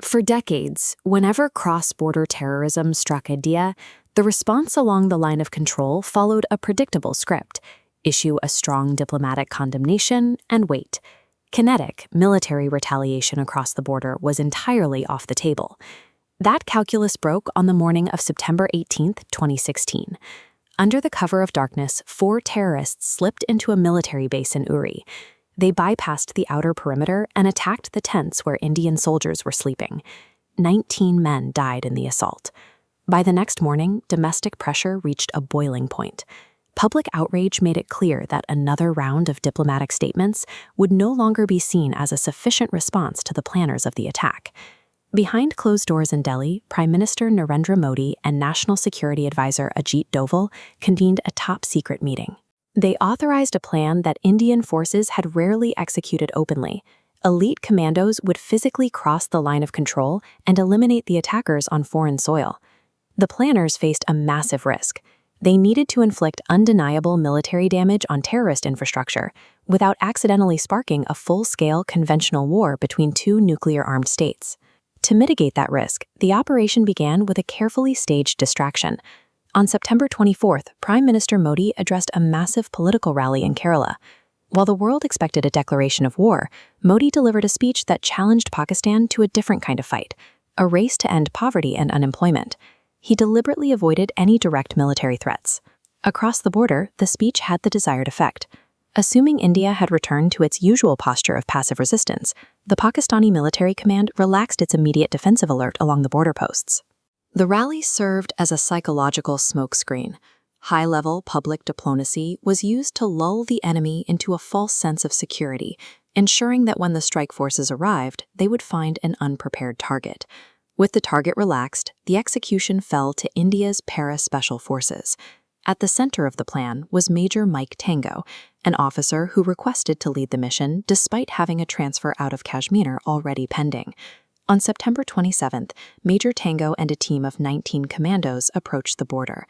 For decades, whenever cross-border terrorism struck India, the response along the line of control followed a predictable script: issue a strong diplomatic condemnation and wait. Kinetic, military retaliation across the border was entirely off the table. That calculus broke on the morning of September 18, 2016. Under the cover of darkness, 4 terrorists slipped into a military base in Uri. They bypassed the outer perimeter and attacked the tents where Indian soldiers were sleeping. 19 men died in the assault. By the next morning, domestic pressure reached a boiling point. Public outrage made it clear that another round of diplomatic statements would no longer be seen as a sufficient response to the planners of the attack. Behind closed doors in Delhi, Prime Minister Narendra Modi and National Security Advisor Ajit Doval convened a top-secret meeting. They authorized a plan that Indian forces had rarely executed openly. Elite commandos would physically cross the line of control and eliminate the attackers on foreign soil. The planners faced a massive risk. They needed to inflict undeniable military damage on terrorist infrastructure without accidentally sparking a full-scale conventional war between 2 nuclear-armed states. To mitigate that risk, the operation began with a carefully staged distraction. On September 24th, Prime Minister Modi addressed a massive political rally in Kerala. While the world expected a declaration of war, Modi delivered a speech that challenged Pakistan to a different kind of fight, a race to end poverty and unemployment. He deliberately avoided any direct military threats. Across the border, the speech had the desired effect. Assuming India had returned to its usual posture of passive resistance, the Pakistani military command relaxed its immediate defensive alert along the border posts. The rally served as a psychological smokescreen. High-level public diplomacy was used to lull the enemy into a false sense of security, ensuring that when the strike forces arrived, they would find an unprepared target. With the target relaxed, the execution fell to India's para-special forces. At the center of the plan was Major Mike Tango, an officer who requested to lead the mission despite having a transfer out of Kashmir already pending. On September 27th, Major Tango and a team of 19 commandos approached the border.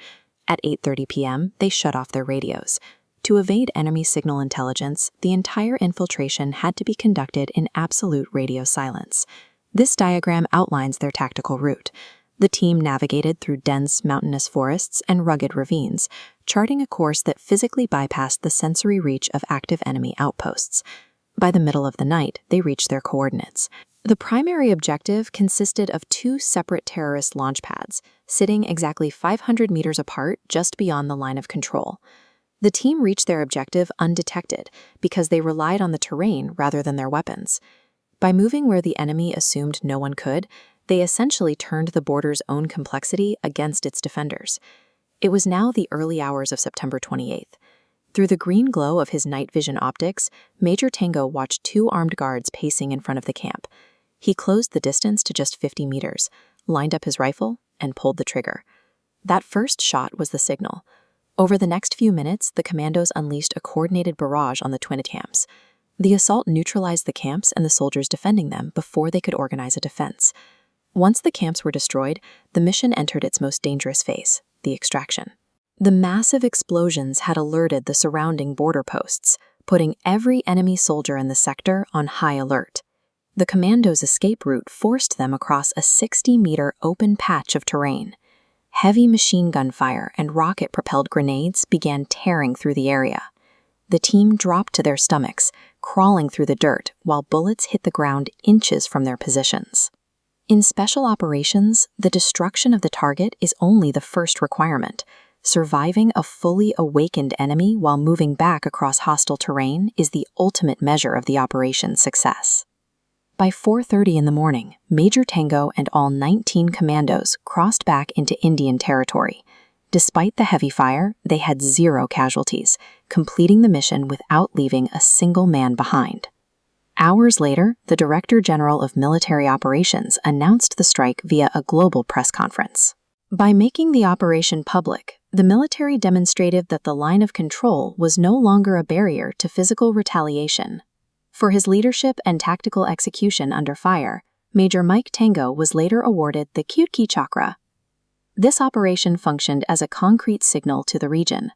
At 8:30 p.m., they shut off their radios. To evade enemy signal intelligence, the entire infiltration had to be conducted in absolute radio silence. This diagram outlines their tactical route. The team navigated through dense mountainous forests and rugged ravines, charting a course that physically bypassed the sensory reach of active enemy outposts. By the middle of the night, they reached their coordinates. The primary objective consisted of 2 separate terrorist launch pads, sitting exactly 500 meters apart just beyond the line of control. The team reached their objective undetected because they relied on the terrain rather than their weapons. By moving where the enemy assumed no one could, they essentially turned the border's own complexity against its defenders. It was now the early hours of September 28th. Through the green glow of his night vision optics, Major Tango watched 2 armed guards pacing in front of the camp. He closed the distance to just 50 meters, lined up his rifle, and pulled the trigger. That first shot was the signal. Over the next few minutes, the commandos unleashed a coordinated barrage on the twin camps. The assault neutralized the camps and the soldiers defending them before they could organize a defense. Once the camps were destroyed, the mission entered its most dangerous phase, the extraction. The massive explosions had alerted the surrounding border posts, putting every enemy soldier in the sector on high alert. The commandos' escape route forced them across a 60-meter open patch of terrain. Heavy machine gun fire and rocket-propelled grenades began tearing through the area. The team dropped to their stomachs, crawling through the dirt while bullets hit the ground inches from their positions. In special operations, the destruction of the target is only the first requirement. Surviving a fully awakened enemy while moving back across hostile terrain is the ultimate measure of the operation's success. By 4:30 in the morning, Major Tango and all 19 commandos crossed back into Indian territory. Despite the heavy fire, they had 0 casualties, completing the mission without leaving a single man behind. Hours later, the Director General of Military Operations announced the strike via a global press conference. By making the operation public, the military demonstrated that the line of control was no longer a barrier to physical retaliation. For his leadership and tactical execution under fire, Major Mike Tango was later awarded the Kirke Chakra. This operation functioned as a concrete signal to the region.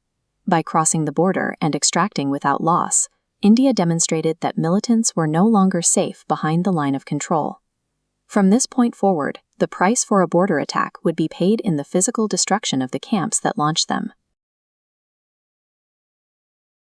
By crossing the border and extracting without loss, India demonstrated that militants were no longer safe behind the line of control. From this point forward, the price for a border attack would be paid in the physical destruction of the camps that launched them.